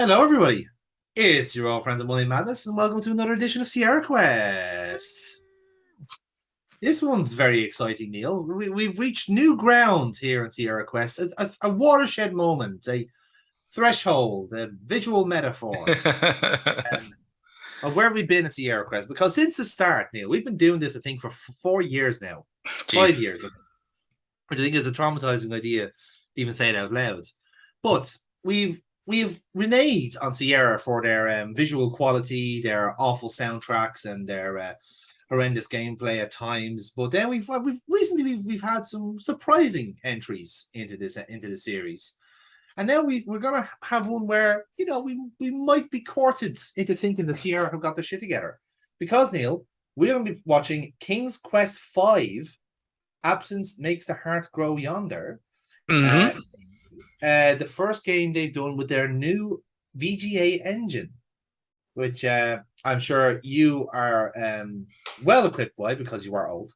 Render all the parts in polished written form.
Hello, everybody. It's your old friend of Money Madness, and welcome to another edition of SierraQuest. This one's very exciting, Neil. We've reached new ground here in SierraQuest, a watershed moment, a threshold, a visual metaphor um, of where we've been at SierraQuest. Because since the start, Neil, we've been doing this, I think, for 4 years now. Jesus. 5 years, I think. Which I think is a traumatizing idea to even say it out loud. But we've reneged on Sierra for their visual quality, their awful soundtracks, and their horrendous gameplay at times. But then we've recently we've had some surprising entries into the series, and now we're gonna have one where we might be courted into thinking that Sierra have got their shit together, because Neil, we're gonna be watching King's Quest V. Absence makes the heart grow yonder. Mm-hmm. The first game they've done with their new VGA engine, which I'm sure you are well equipped by because you are old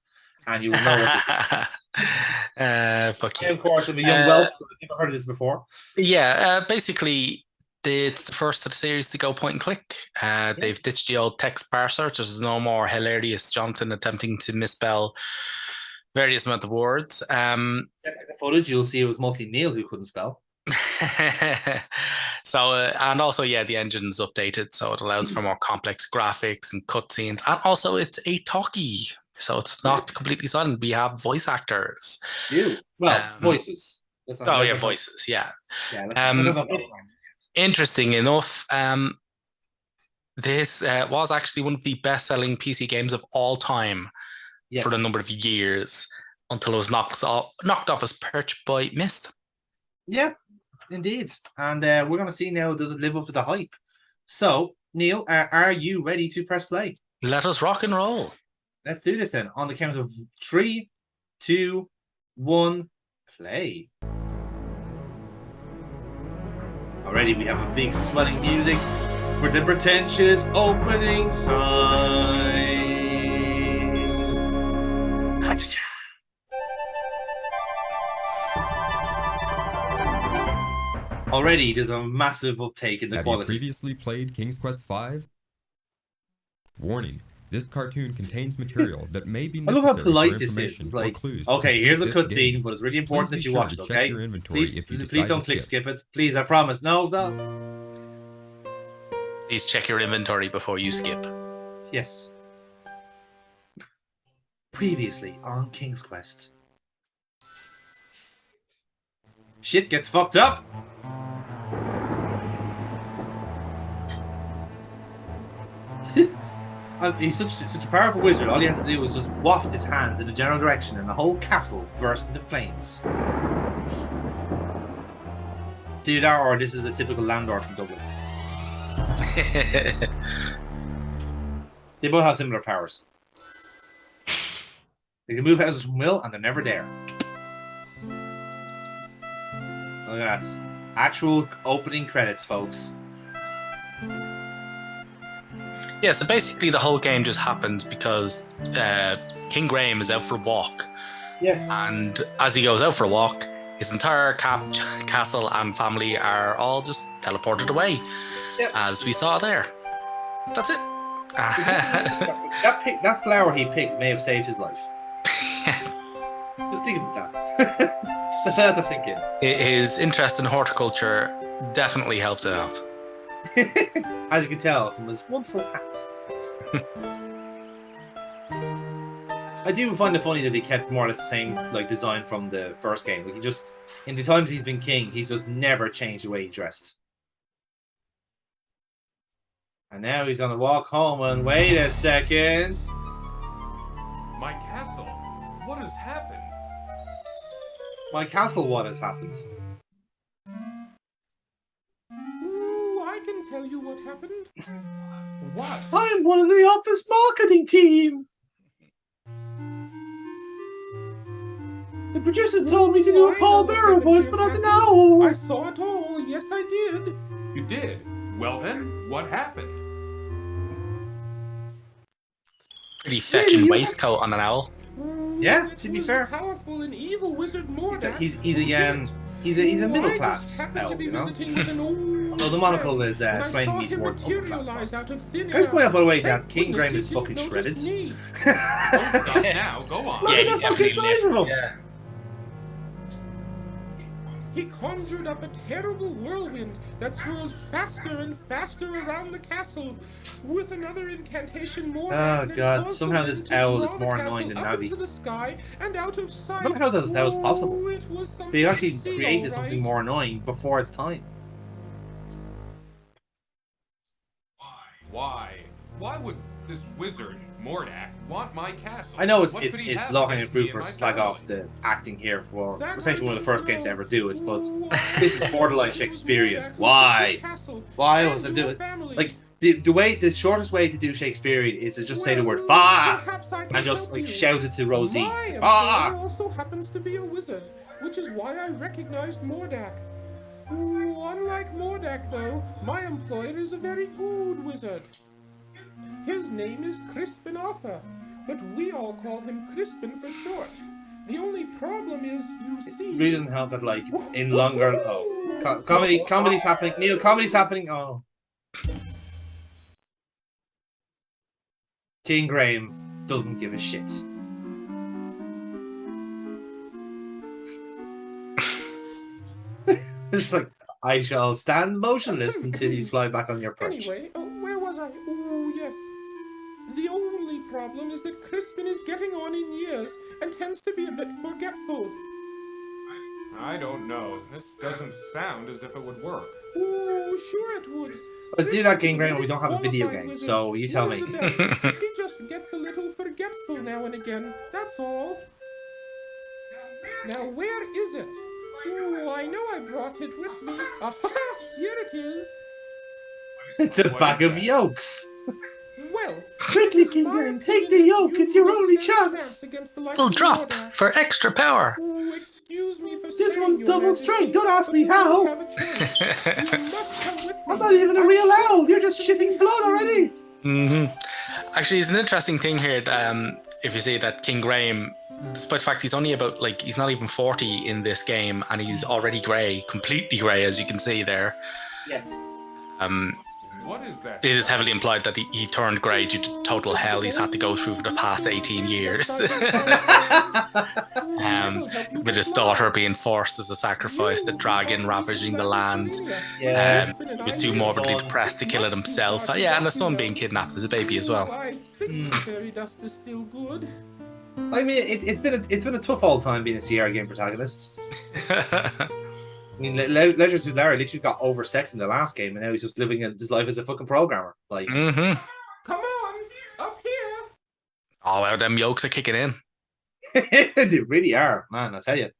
and you will know what this is. Fuck I, you. of course, I'm a young whelp, so I've never heard of this before. Basically, it's the first of the series to go point and click. They've ditched the old text parser. There's no more hilarious Jonathan attempting to misspell various amount of words. The footage, you'll see it was mostly Neil who couldn't spell. So, and also, the engine's updated, so it allows for more complex graphics and cutscenes. And also, it's a talkie, so it's not completely silent. We have voice actors. Voices. Voices. Yeah. Yeah. Interesting enough, this was actually one of the best-selling PC games of all time for a number of years until it was knocked off its perch by Myst. Yeah, indeed. And we're going to see now, does it live up to the hype? So, Neil, are you ready to press play? Let us rock and roll. Let's do this then. On the count of 3, 2, 1, play. Already we have a big swelling music for the pretentious opening sign. Already there's a massive uptake in the quality. Have you previously played King's Quest V? Warning. This cartoon contains material that may be necessary. Look how polite for this is. It's like, clues okay, here's a cutscene, but it's really important that you watch it, okay? Please don't click skip it. Please, I promise. No. Please check your inventory before you skip. Yes. Previously on King's Quest. Shit gets fucked up. He's such a powerful wizard. All he has to do is just waft his hand in a general direction, and the whole castle bursts into flames. Do that, or this is a typical landlord from Dublin. They both have similar powers. They can move houses from will, and they're never there. Look at that. Actual opening credits, folks. Yeah, so basically the whole game just happens because King Graham is out for a walk. Yes. And as he goes out for a walk, his entire castle and family are all just teleported away, as we saw there. That's it. That flower he picked may have saved his life. Just think about that. That's thinking. His interest in horticulture definitely helped it out. As you can tell from his wonderful hat. I do find it funny that he kept more or less the same design from the first game. He just, in the times he's been king, he's just never changed the way he dressed. And now he's gonna walk home and wait a second. My castle. What has happened? My castle, what has happened? I can tell you what happened. What? I'm one of the office marketing team. The producers told me to do a Paul Bearer voice, but as an owl. I saw it all. Yes, I did. You did? Well then, what happened? Pretty fetching waistcoat on an owl. Yeah, to be fair. Powerful and evil wizard more he's a he's a middle I class just happened to elf, be you know. visiting with an old Although the monocle friend, is and I swaying saw me him toward upper class. materialize out of thin Can I just point air. out, by the way, Thank that King goodness Graham he is didn't fucking notice shredded. me. Don't stop now. Go on. Look Yeah, at he the fucking definitely size of him. Yeah. He conjured up a terrible whirlwind that swirls faster and faster around the castle. With another incantation more Oh, than God, caused somehow the this wind to owl draw is the more castle annoying than up Navi. into the sky and out of I sight. don't know how that was possible. Oh, it was something They to actually see, created all something right. more annoying before its time. Why? Why would this wizard, Mordak, want my castle? I know What could he it's have low hanging against me fruit and for my slag off family? the acting here for That essentially I one of the don't first games to know. ever do it, but Why this is borderline it was Shakespearean. Mordak who took Why? this castle Why and was I do your it? family. Like the shortest way to do Shakespearean is to just say the word Well, "bah" perhaps I can and just help like you. shout it to Rosie. My employer "Ah!" also happens to be a wizard, which is why I recognized Mordak. Unlike Mordak, though, my employer is a very good wizard. His name is Crispin Arthur, but we all call him Crispin for short. The only problem is, you It see... really doesn't help that like in longer comedy's happening. Neil, comedy's happening. Oh, King Graham doesn't give a shit. It's like, I shall stand motionless until you fly back on your perch. Anyway, where was I? Oh, yes. The only problem is that Crispin is getting on in years and tends to be a bit forgetful. I don't know. This doesn't sound as if it would work. Oh, sure it would. Let's do that, King Graham. We don't have a video game, so you tell me. He just gets a little forgetful now and again, that's all. Now, where is it? Oh, I know I brought it with me. Aha! Here it is. It's a What bag is of that? yolks. Well, Quickly, King Graham, take the yolk. It's your only chance. Full drop for extra power. Oh, excuse me for This saying, one's Your double Majesty, strength. Don't ask but me you don't how. have a choice. You must come with me. I'm not even a real owl. You're just shitting blood already. Actually, it's an interesting thing here. If you say that King Graham, despite the fact he's only about he's not even 40 in this game, and he's already grey, completely grey, as you can see there. Yes. What is that? It is heavily implied that he turned grey due to total hell he's had to go through for the past 18 years. With his daughter being forced as a sacrifice, the dragon ravaging the land. Yeah. He was too morbidly depressed to kill it himself. Yeah, and the son being kidnapped as a baby as well. I think fairy dust is still good. I mean, it's been a tough old time being a Sierra game protagonist. I mean, Leisure Suit Larry literally got oversexed in the last game, and now he's just living his life as a fucking programmer. Like, Come on, up here. Oh, well, them yolks are kicking in. they really are, man. I tell you.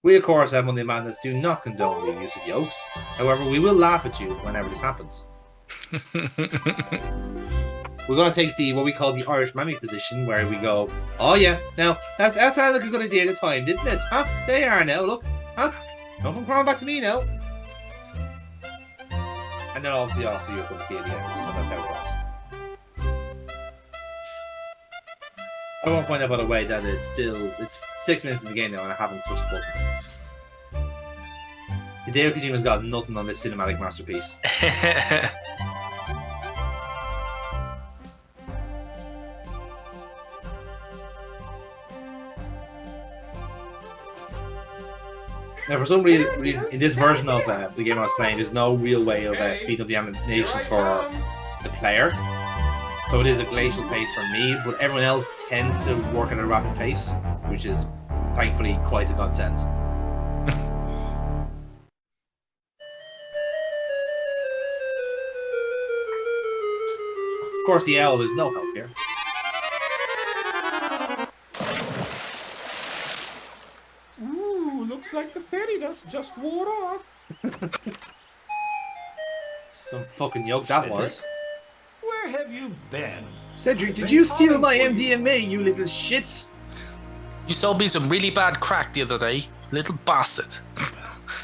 We, of course, at Monday Madness do not condone the use of yolks. However, we will laugh at you whenever this happens. We're going to take what we call the Irish mammy position, where we go, oh yeah, now, that sounded like a good idea at the time, didn't it? Huh? There you are now, look. Huh? Don't come crawling back to me now. And then obviously offer you a cup of tea at the end, but that's how it goes. I won't point out, by the way, that it's 6 minutes in the game now and I haven't touched the button. Hideo Kojima's got nothing on this cinematic masterpiece. Now, for some reason, in this version of the game I was playing, there's no real way of speeding up the animations for the player. So it is a glacial pace for me, but everyone else tends to work at a rapid pace, which is thankfully quite a godsend. Of course, the owl is no help here. Ooh, looks like the fairy dust just wore off. Some fucking yoke that was. Where have you been? Cedric, did you steal my MDMA, you little shits? You sold me some really bad crack the other day, little bastard.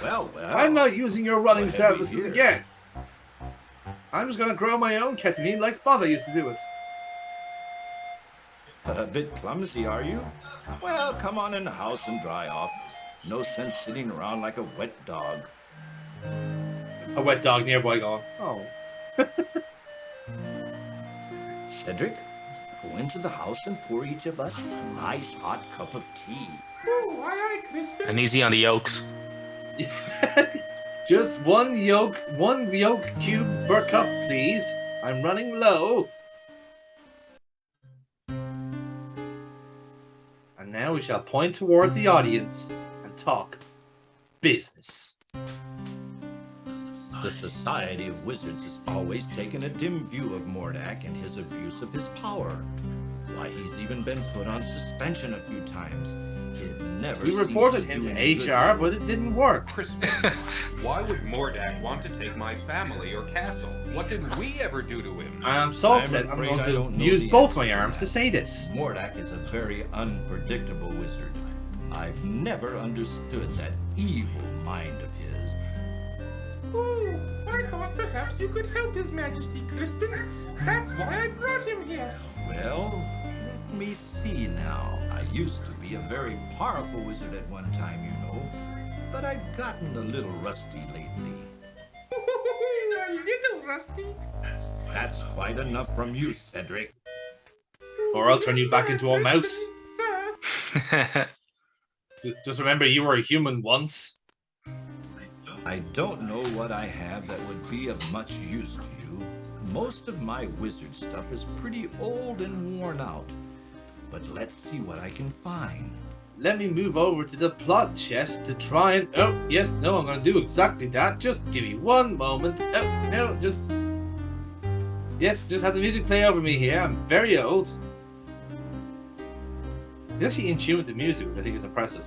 Well, I'm not using your running what have we services here? again. I'm just gonna grow my own ketamine like father used to do it. A bit clumsy, are you? Well, come on in the house and dry off. No sense sitting around like a wet dog. A wet dog nearby going, oh. Cedric, go into the house and pour each of us a nice hot cup of tea. Oh, aye, aye, Crispin. And easy on the yolks. Just one yolk cube per cup, please. I'm running low. And now we shall point towards the audience and talk business. The Society of Wizards has always taken a dim view of Mordak and his abuse of his power. Why, he's even been put on suspension a few times. It never We seems reported to him do to any good. HR, but it didn't work. Crispin, why would Mordak want to take my family or castle? What did we ever do to him? I'm so I'm upset I'm afraid going I to don't know use the both answer my to arms to that. say this. Mordak is a very unpredictable wizard. I've never understood that evil mind of his. Oh, I thought perhaps you could help His Majesty, Crispin. That's why I brought him here. Well, let me see now. I used to be a very powerful wizard at one time, you know, but I've gotten a little rusty lately. A little rusty. That's quite enough from you, Cedric. Or I'll turn you back into a mouse. Sir, Just remember you were a human once. I don't know what I have that would be of much use to you. Most of my wizard stuff is pretty old and worn out. But let's see what I can find. Let me move over to the plot chest to try and... Oh, yes, no, I'm going to do exactly that. Just give me one moment. Oh, no, just... Yes, just have the music play over me here. I'm very old. He's actually in tune with the music, which I think is impressive.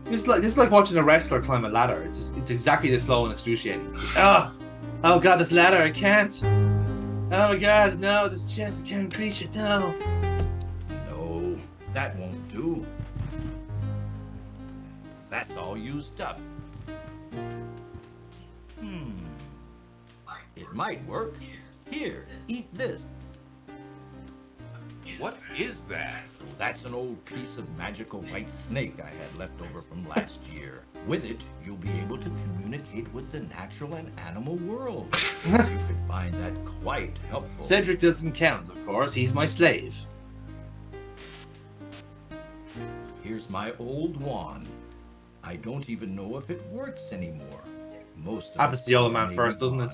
This is like watching a wrestler climb a ladder. It's exactly this slow and excruciating. Oh god, this ladder, I can't. Oh my god, no, this chest, I can't reach it, no. No, that won't do. That's all used up. It might work. Here, eat this. What is that? That's an old piece of magical white snake I had left over from last year. With it, you'll be able to communicate with the natural and animal world. You could find that quite helpful. Cedric doesn't count, of course. He's my slave. Here's my old wand. I don't even know if it works anymore. Most of Happens it's to the old man maybe first, doesn't it?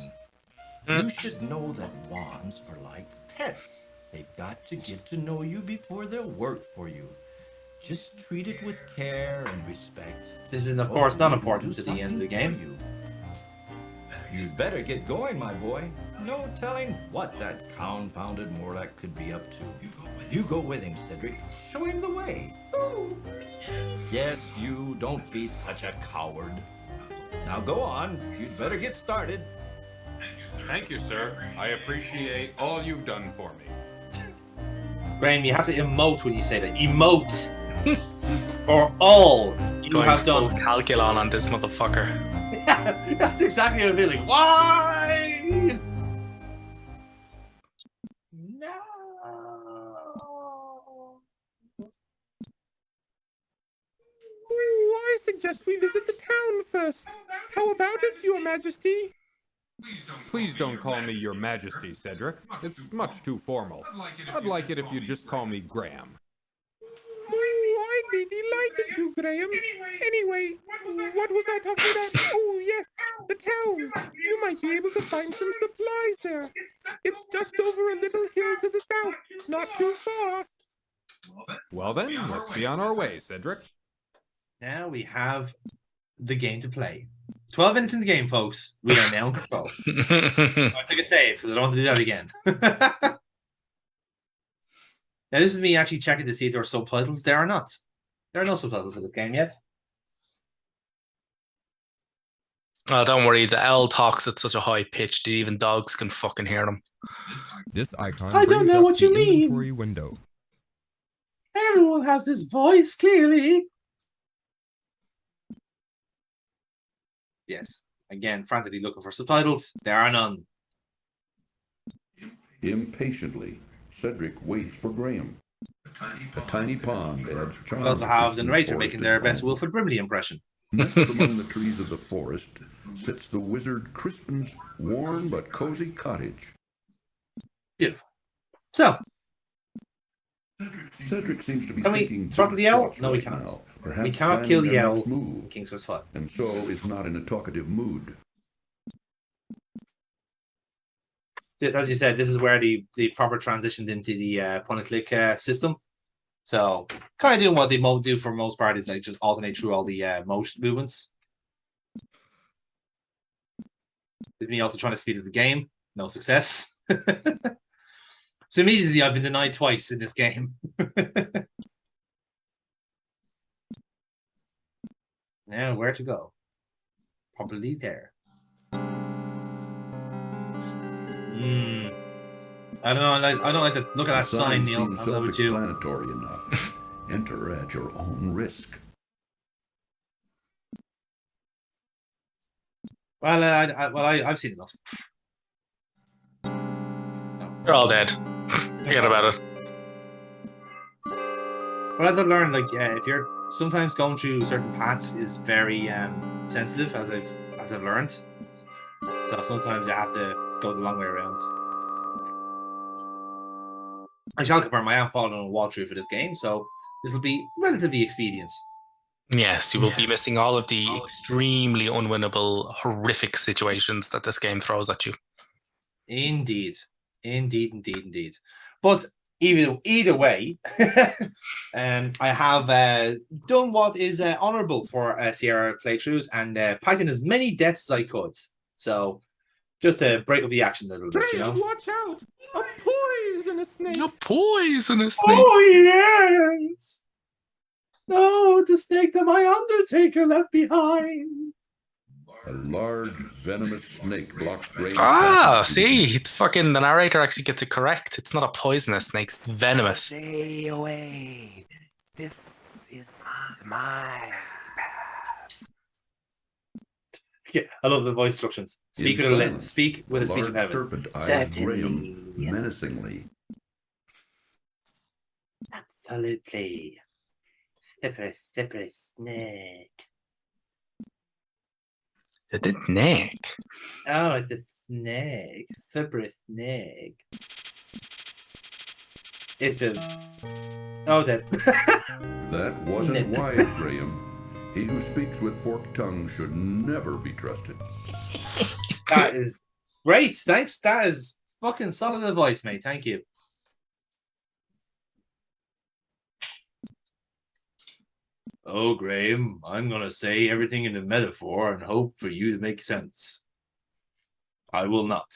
gone. You should know that wands are like pets. They've got to get to know you before they'll work for you. Just treat it with care and respect. This is, of course, not Hopefully important it'll to do the end of the something game. for you. You'd better get going, my boy. No telling what that confounded Morlock could be up to. You go with him, Cedric. Show him the way. oh, Yes, you. Don't be such a coward. Now go on. You'd better get started. Thank you, sir. I appreciate all you've done for me. Graham, you have to emote when you say that. Emote. Or all you Going have full done. calculon on this motherfucker. That's exactly what I'm feeling. Why? No. I suggest we visit the town first. How about it, Your Majesty? Please don't call me Your Majesty, Cedric. It's much too formal. I'd like it if you'd just call me Graham. Oh, I'd be delighted to, Graham. Anyway, what was I talking about? Oh, yes, the town. You might be able to find some supplies there. It's just over a little hill to the south, not too far. Well then, let's be on our way, Cedric. Now we have the game to play. 12 minutes in the game, folks. We are now in control. I'll take a save because I don't want to do that again. Now, this is me actually checking to see if there are subtitles. There are not. There are no subtitles for this game yet. Oh, don't worry. The owl talks at such a high pitch that even dogs can fucking hear them. This icon I don't brings know up what the you mean. inventory window. Everyone has this voice, clearly. Yes. Again, frantically looking for subtitles. There are none. Impatiently, Cedric waits for Graham. A tiny pond adds charm. We also to have the this narrator making their forested best home. Wilfred Brimley impression. Nestled among the trees of the forest sits the wizard Crispin's warm but cozy cottage. Beautiful. So, Cedric seems to be can we thinking throttle big the owl? thoughts No, we right cannot. now, perhaps We cannot planning kill the their owl next in move, King's First Fight. and so is not in a talkative mood. This, as you said, this is where the proper transitioned into the point-and-click system. So, kind of doing what they do for most part is like just alternate through all the motion movements. With me also trying to speed up the game, no success. So immediately I've been denied twice in this game. Now where to go? Probably there. I don't know. I don't like to look at that The sign, Neil. seems I'm not with you. self-explanatory enough. Enter at your own risk. Well, I've seen enough. They're all dead. Forget about it. But as I've learned, like if you're sometimes going through certain paths is very sensitive, as I've learned. So sometimes you have to go the long way around. I shall confirm I am following a walkthrough for this game, so this will be relatively expedient. Yes, you will be missing all of the extremely unwinnable, horrific situations that this game throws at you. Indeed. But either way, I have done what is honourable for Sierra playthroughs and packed in as many deaths as I could. So just to break up the action a little bit, you know. Watch out! A poisonous snake! A poisonous snake. Oh yes! No, the snake that my Undertaker left behind. A large venomous snake blocks Graham's Ah, passage. see, the narrator actually gets it correct. It's not a poisonous snake, it's venomous. Stay away. This is my path. Yeah, I love the voice instructions. Speak In with a silence, speak with a speech of large heaven. serpent eyes Graham Certainly. menacingly. Absolutely. Slippery snake. The neck. Oh, it's a snake. Slippery snake. It's a. Oh, that. That wasn't wise, Graham. He who speaks with forked tongue should never be trusted. That is great. Thanks. That is fucking solid advice, mate. Thank you. Oh, Graham, I'm going to say everything in a metaphor and hope for you to make sense. I will not.